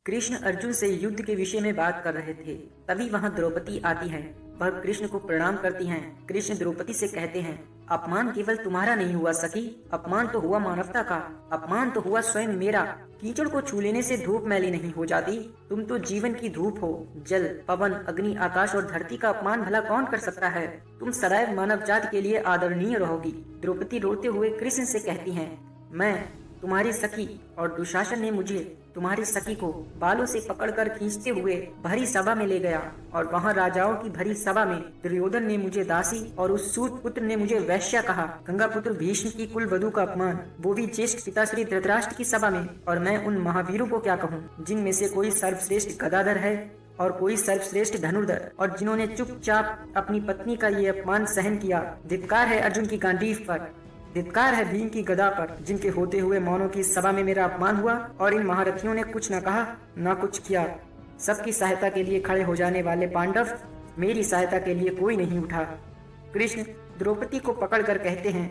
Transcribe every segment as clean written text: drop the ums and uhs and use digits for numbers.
कृष्ण अर्जुन से युद्ध के विषय में बात कर रहे थे। तभी वहां द्रौपदी आती है। वह कृष्ण को प्रणाम करती हैं। कृष्ण द्रौपदी से कहते हैं, अपमान केवल तुम्हारा नहीं हुआ सखी, अपमान तो हुआ मानवता का, अपमान तो हुआ स्वयं मेरा। कीचड़ को छू लेने से धूप मैली नहीं हो जाती। तुम तो जीवन की धूप हो। जल, पवन, अग्नि, आकाश और धरती का अपमान भला कौन कर सकता है। तुम सदैव मानव जाति के लिए आदरणीय रहोगी। द्रौपदी रोते हुए कृष्ण से कहती हैं, मैं तुम्हारी सखी, और दुशासन ने मुझे तुम्हारी सखी को बालों से पकड़कर खींचते हुए भरी सभा में ले गया, और वहाँ राजाओं की भरी सभा में दुर्योधन ने मुझे दासी और उस सूत पुत्र ने मुझे वैश्या कहा। गंगा पुत्र भीष्म की कुल वधू का अपमान, वो भी ज्येष्ठ पिता श्री धृतराष्ट्र की सभा में। और मैं उन महावीरों को क्या कहूँ, जिनमें से कोई सर्वश्रेष्ठ गदाधर है और कोई सर्वश्रेष्ठ धनुर्धर, और जिन्होंने चुपचाप अपनी पत्नी का ये अपमान सहन किया। धिक्कार है अर्जुन की गांडीव पर, धिक्कार है भीम की गदा पर, जिनके होते हुए मौनों की सभा में मेरा अपमान हुआ और इन महारथियों ने कुछ न कहा न कुछ किया। सबकी सहायता के लिए खड़े हो जाने वाले पांडव, मेरी सहायता के लिए कोई नहीं उठा। कृष्ण द्रौपदी को पकड़कर कहते हैं,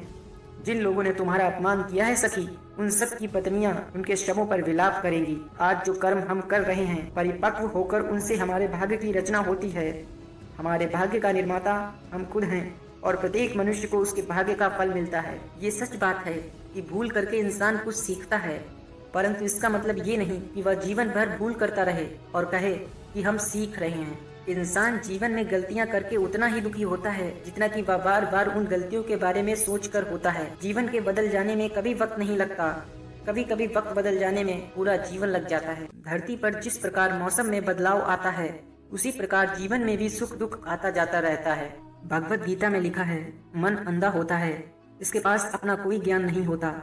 जिन लोगों ने तुम्हारा अपमान किया है सखी, उन सब की पत्नियां उनके शवों पर विलाप करेंगी। आज जो कर्म हम कर रहे हैं, परिपक्व होकर उनसे हमारे भाग्य की रचना होती है। हमारे भाग्य का निर्माता हम खुद हैं, और प्रत्येक मनुष्य को उसके भाग्य का फल मिलता है। ये सच बात है कि भूल करके इंसान कुछ सीखता है, परंतु इसका मतलब ये नहीं कि वह जीवन भर भूल करता रहे और कहे कि हम सीख रहे हैं। इंसान जीवन में गलतियां करके उतना ही दुखी होता है जितना कि वह बार बार उन गलतियों के बारे में सोचकर होता है। जीवन के बदल जाने में कभी वक्त नहीं लगता, कभी कभी वक्त बदल जाने में पूरा जीवन लग जाता है। धरती पर जिस प्रकार मौसम में बदलाव आता है, उसी प्रकार जीवन में भी सुख दुख आता जाता रहता है। भगवत गीता में लिखा है, मन अंधा होता है, इसके पास अपना कोई ज्ञान नहीं होता।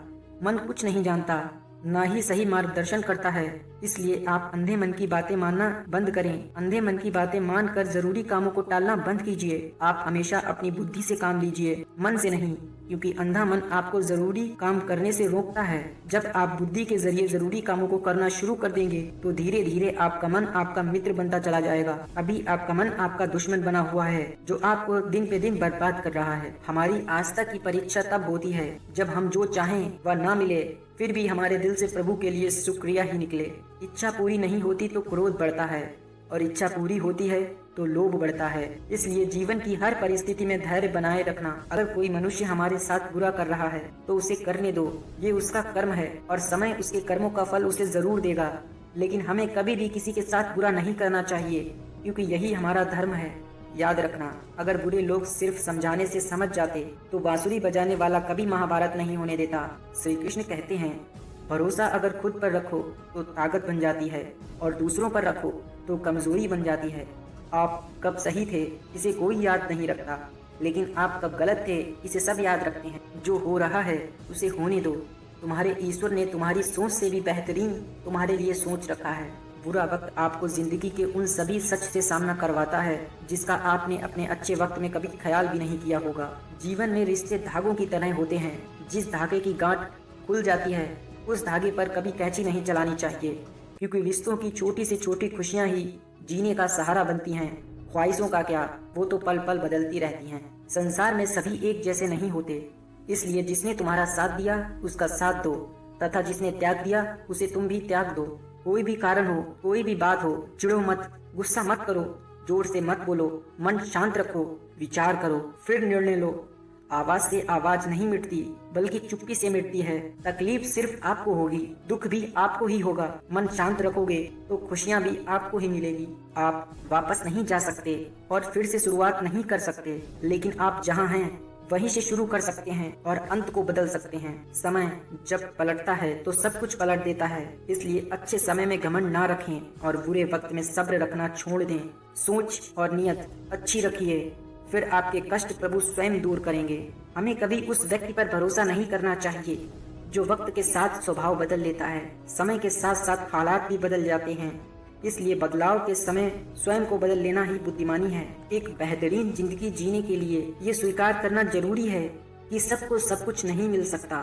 मन कुछ नहीं जानता, ना ही सही मार्गदर्शन करता है। इसलिए आप अंधे मन की बातें मानना बंद करें। अंधे मन की बातें मानकर जरूरी कामों को टालना बंद कीजिए। आप हमेशा अपनी बुद्धि से काम लीजिए, मन से नहीं, क्योंकि अंधा मन आपको जरूरी काम करने से रोकता है। जब आप बुद्धि के जरिए जरूरी कामों को करना शुरू कर देंगे तो धीरे धीरे आपका मन आपका मित्र बनता चला जाएगा। अभी आपका मन आपका दुश्मन बना हुआ है, जो आपको दिन पे दिन बर्बाद कर रहा है। हमारी आस्था की परीक्षा तब होती है जब हम जो चाहें वह ना मिले, फिर भी हमारे दिल से प्रभु के लिए शुक्रिया ही निकले। इच्छा पूरी नहीं होती तो क्रोध बढ़ता है, और इच्छा पूरी होती है तो लोभ बढ़ता है। इसलिए जीवन की हर परिस्थिति में धैर्य बनाए रखना। अगर कोई मनुष्य हमारे साथ बुरा कर रहा है तो उसे करने दो, ये उसका कर्म है और समय उसके कर्मों का फल उसे जरूर देगा। लेकिन हमें कभी भी किसी के साथ बुरा नहीं करना चाहिए, क्योंकि यही हमारा धर्म है। याद रखना, अगर बुरे लोग सिर्फ समझाने से समझ जाते तो बांसुरी बजाने वाला कभी महाभारत नहीं होने देता। श्री कृष्ण कहते हैं, भरोसा अगर खुद पर रखो तो ताकत बन जाती है, और दूसरों पर रखो तो कमजोरी बन जाती है। आप कब सही थे इसे कोई याद नहीं रखता, लेकिन आप कब गलत थे इसे सब याद रखते हैं। जो हो रहा है उसे होने दो। तुम्हारे ईश्वर ने तुम्हारी सोच से भी बेहतरीन तुम्हारे लिए सोच रखा है। बुरा वक्त आपको जिंदगी के उन सभी सच से सामना करवाता है जिसका आपने अपने अच्छे वक्त में कभी ख्याल भी नहीं किया होगा। जीवन में रिश्ते धागों की तरह होते हैं। जिस धागे की गांठ खुल जाती है उस धागे पर कभी कैंची नहीं चलानी चाहिए, क्योंकि रिश्तों की छोटी से छोटी खुशियां ही जीने का सहारा बनती हैं। ख्वाहिशों का क्या, वो तो पल पल बदलती रहती हैं। संसार में सभी एक जैसे नहीं होते, इसलिए जिसने तुम्हारा साथ दिया उसका साथ दो, तथा जिसने त्याग दिया उसे तुम भी त्याग दो। कोई भी कारण हो, कोई भी बात हो, चिढ़ो मत, गुस्सा मत करो, जोर से मत बोलो, मन शांत रखो, विचार करो, फिर निर्णय लो। आवाज से आवाज नहीं मिटती, बल्कि चुप्पी से मिटती है। तकलीफ सिर्फ आपको होगी, दुख भी आपको ही होगा। मन शांत रखोगे तो खुशियां भी आपको ही मिलेगी। आप वापस नहीं जा सकते और फिर से शुरुआत नहीं कर सकते, लेकिन आप जहां हैं वहीं से शुरू कर सकते हैं और अंत को बदल सकते हैं। समय जब पलटता है तो सब कुछ पलट देता है। इसलिए अच्छे समय में घमंड ना रखें और बुरे वक्त में सब्र रखना छोड़ दें। सोच और नियत अच्छी रखिए, फिर आपके कष्ट प्रभु स्वयं दूर करेंगे। हमें कभी उस व्यक्ति पर भरोसा नहीं करना चाहिए जो वक्त के साथ स्वभाव बदल लेता है। समय के साथ साथ हालात भी बदल जाते हैं, इसलिए बदलाव के समय स्वयं को बदल लेना ही बुद्धिमानी है। एक बेहतरीन जिंदगी जीने के लिए ये स्वीकार करना जरूरी है कि सबको सब कुछ नहीं मिल सकता।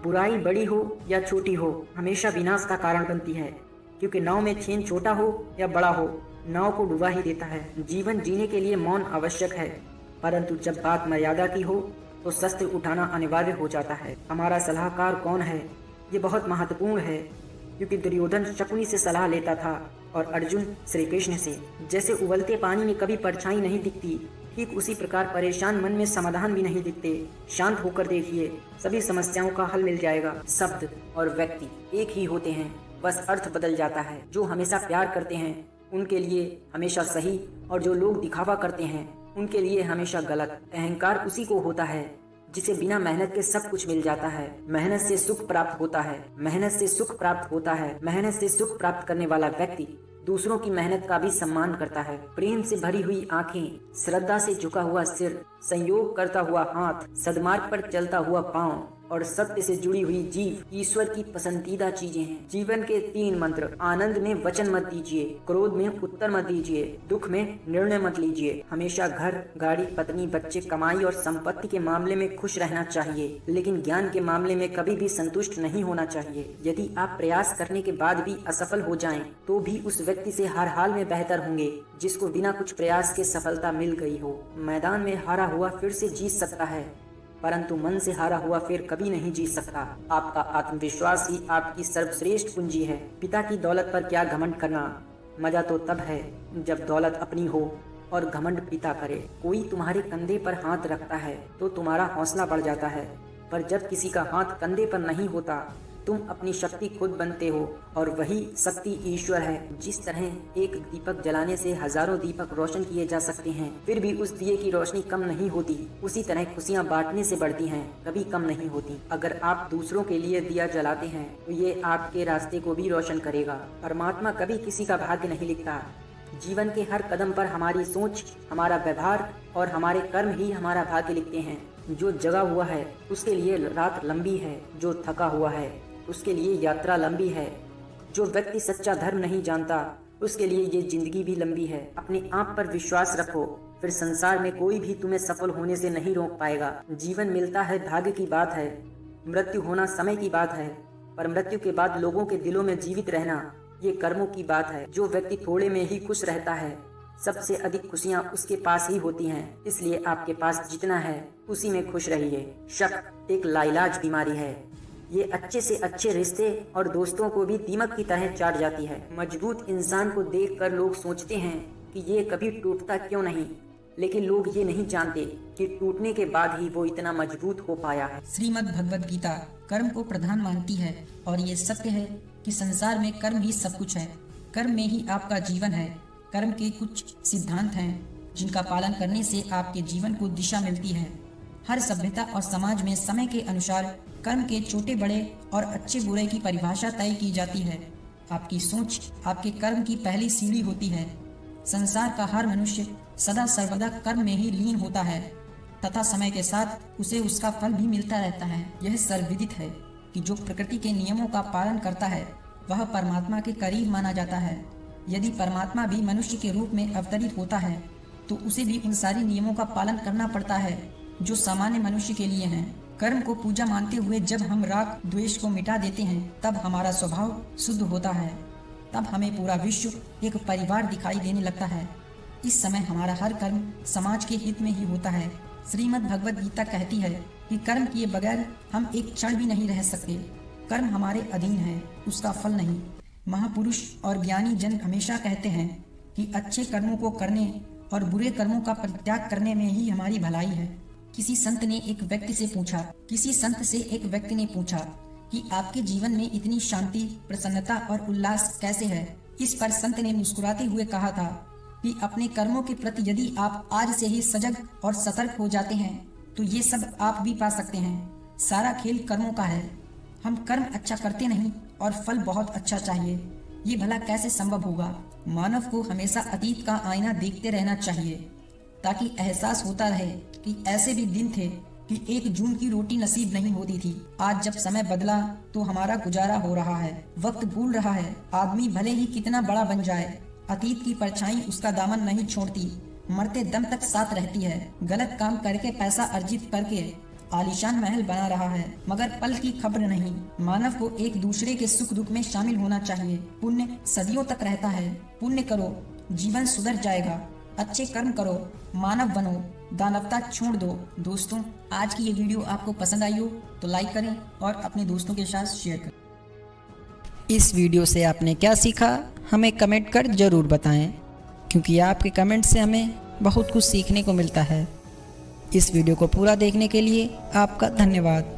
बुराई बड़ी हो या छोटी हो, हमेशा विनाश का कारण बनती है, क्योंकि नाव में छेद छोटा हो या बड़ा हो, नाव को डुबा ही देता है। जीवन जीने के लिए मौन आवश्यक है, परंतु जब बात मर्यादा की हो तो शस्त्र उठाना अनिवार्य हो जाता है। हमारा सलाहकार कौन है, ये बहुत महत्वपूर्ण है। क्योंकि दुर्योधन शकुनी से सलाह लेता था और अर्जुन श्री कृष्ण से। जैसे उबलते पानी में कभी परछाई नहीं दिखती, ठीक उसी प्रकार परेशान मन में समाधान भी नहीं दिखते। शांत होकर देखिए, सभी समस्याओं का हल मिल जाएगा। शब्द और व्यक्ति एक ही होते हैं, बस अर्थ बदल जाता है। जो हमेशा प्यार करते हैं उनके लिए हमेशा सही, और जो लोग दिखावा करते हैं उनके लिए हमेशा गलत। अहंकार उसी को होता है जिसे बिना मेहनत के सब कुछ मिल जाता है। मेहनत से सुख प्राप्त होता है, मेहनत से सुख प्राप्त होता है। मेहनत से सुख प्राप्त करने वाला व्यक्ति दूसरों की मेहनत का भी सम्मान करता है। प्रेम से भरी हुई आंखें, श्रद्धा से झुका हुआ सिर, संयोग करता हुआ हाथ, सद्मार्ग पर चलता हुआ पांव और सत्य से जुड़ी हुई जीव ईश्वर की पसंदीदा चीजें हैं। जीवन के 3 मंत्र: आनंद में वचन मत दीजिए, क्रोध में उत्तर मत दीजिए, दुख में निर्णय मत लीजिए। हमेशा घर, गाड़ी, पत्नी, बच्चे, कमाई और संपत्ति के मामले में खुश रहना चाहिए, लेकिन ज्ञान के मामले में कभी भी संतुष्ट नहीं होना चाहिए। यदि आप प्रयास करने के बाद भी असफल हो जाएं, तो भी उस व्यक्ति से हर हाल में बेहतर होंगे जिसको बिना कुछ प्रयास के सफलता मिल गई हो। मैदान में हारा हुआ फिर से जीत सकता है, परंतु मन से हारा हुआ फिर कभी नहीं जीत सकता। आपका आत्मविश्वास ही आपकी सर्वश्रेष्ठ पूंजी है। पिता की दौलत पर क्या घमंड करना, मजा तो तब है जब दौलत अपनी हो और घमंड पिता करे। कोई तुम्हारे कंधे पर हाथ रखता है तो तुम्हारा हौसला बढ़ जाता है, पर जब किसी का हाथ कंधे पर नहीं होता, तुम अपनी शक्ति खुद बनते हो, और वही शक्ति ईश्वर है। जिस तरह एक दीपक जलाने से हजारों दीपक रोशन किए जा सकते हैं, फिर भी उस दिए की रोशनी कम नहीं होती, उसी तरह खुशियाँ बांटने से बढ़ती हैं, कभी कम नहीं होती। अगर आप दूसरों के लिए दिया जलाते हैं तो ये आपके रास्ते को भी रोशन करेगा। परमात्मा कभी किसी का भाग्य नहीं लिखता। जीवन के हर कदम पर हमारी सोच, हमारा व्यवहार और हमारे कर्म ही हमारा भाग्य लिखते हैं। जो जगा हुआ है उसके लिए रात लंबी है, जो थका हुआ है उसके लिए यात्रा लंबी है। जो व्यक्ति सच्चा धर्म नहीं जानता उसके लिए ये जिंदगी भी लंबी है। अपने आप पर विश्वास रखो, फिर संसार में कोई भी तुम्हें सफल होने से नहीं रोक पाएगा। जीवन मिलता है भाग्य की बात है, मृत्यु होना समय की बात है, पर मृत्यु के बाद लोगों के दिलों में जीवित रहना ये कर्मों की बात है। जो व्यक्ति थोड़े में ही खुश रहता है, सबसे अधिक खुशियाँ उसके पास ही होती हैं। इसलिए आपके पास जितना है उसी में खुश रहिए। शक एक लाइलाज बीमारी है, ये अच्छे से अच्छे रिश्ते और दोस्तों को भी दीमक की तरह चाट जाती है। मजबूत इंसान को देखकर लोग सोचते हैं कि ये कभी टूटता क्यों नहीं, लेकिन लोग ये नहीं जानते कि टूटने के बाद ही वो इतना मजबूत हो पाया है। श्रीमद् भगवद गीता कर्म को प्रधान मानती है, और ये सत्य है कि संसार में कर्म ही सब कुछ है। कर्म में ही आपका जीवन है। कर्म के कुछ सिद्धांत हैं जिनका पालन करने से आपके जीवन को दिशा मिलती है। हर सभ्यता और समाज में समय के अनुसार कर्म के छोटे बड़े और अच्छे बुरे की परिभाषा तय की जाती है। आपकी सोच आपके कर्म की पहली सीढ़ी होती है। संसार का हर मनुष्य सदा सर्वदा कर्म में ही लीन होता है तथा समय के साथ उसे उसका फल भी मिलता रहता है। यह सर्वविदित है कि जो प्रकृति के नियमों का पालन करता है वह परमात्मा के करीब माना जाता है। यदि परमात्मा भी मनुष्य के रूप में अवतरित होता है तो उसे भी उन सारी नियमों का पालन करना पड़ता है जो सामान्य मनुष्य के लिए हैं। कर्म को पूजा मानते हुए जब हम राग द्वेष को मिटा देते हैं, तब हमारा स्वभाव शुद्ध होता है। तब हमें पूरा विश्व एक परिवार दिखाई देने लगता है। इस समय हमारा हर कर्म समाज के हित में ही होता है। श्रीमद् भगवद गीता कहती है कि कर्म किए बगैर हम एक क्षण भी नहीं रह सकते। कर्म हमारे अधीन है, उसका फल नहीं। महापुरुष और ज्ञानी जन हमेशा कहते हैं कि अच्छे कर्मों को करने और बुरे कर्मों का परित्याग करने में ही हमारी भलाई है। किसी संत ने एक व्यक्ति ने पूछा कि आपके जीवन में इतनी शांति, प्रसन्नता और उल्लास कैसे है। इस पर संत ने मुस्कुराते हुए कहा था कि अपने कर्मों के प्रति यदि आप आज से ही सजग और सतर्क हो जाते हैं तो ये सब आप भी पा सकते हैं। सारा खेल कर्मों का है। हम कर्म अच्छा करते नहीं और फल बहुत अच्छा चाहिए, ये भला कैसे संभव होगा। मानव को हमेशा अतीत का आईना देखते रहना चाहिए ताकि एहसास होता रहे कि ऐसे भी दिन थे कि 1 जून की रोटी नसीब नहीं होती थी। आज जब समय बदला तो हमारा गुजारा हो रहा है। वक्त भूल रहा है। आदमी भले ही कितना बड़ा बन जाए, अतीत की परछाई उसका दामन नहीं छोड़ती, मरते दम तक साथ रहती है। गलत काम करके पैसा अर्जित करके आलीशान महल बना रहा है, मगर पल की खबर नहीं। मानव को एक दूसरे के सुख दुख में शामिल होना चाहिए। पुण्य सदियों तक रहता है। पुण्य करो, जीवन सुधर जाएगा। अच्छे कर्म करो, मानव बनो, दानवता छोड़ दो। दोस्तों, आज की ये वीडियो आपको पसंद आई हो तो लाइक करें और अपने दोस्तों के साथ शेयर करें। इस वीडियो से आपने क्या सीखा हमें कमेंट कर ज़रूर बताएं, क्योंकि आपके कमेंट से हमें बहुत कुछ सीखने को मिलता है। इस वीडियो को पूरा देखने के लिए आपका धन्यवाद।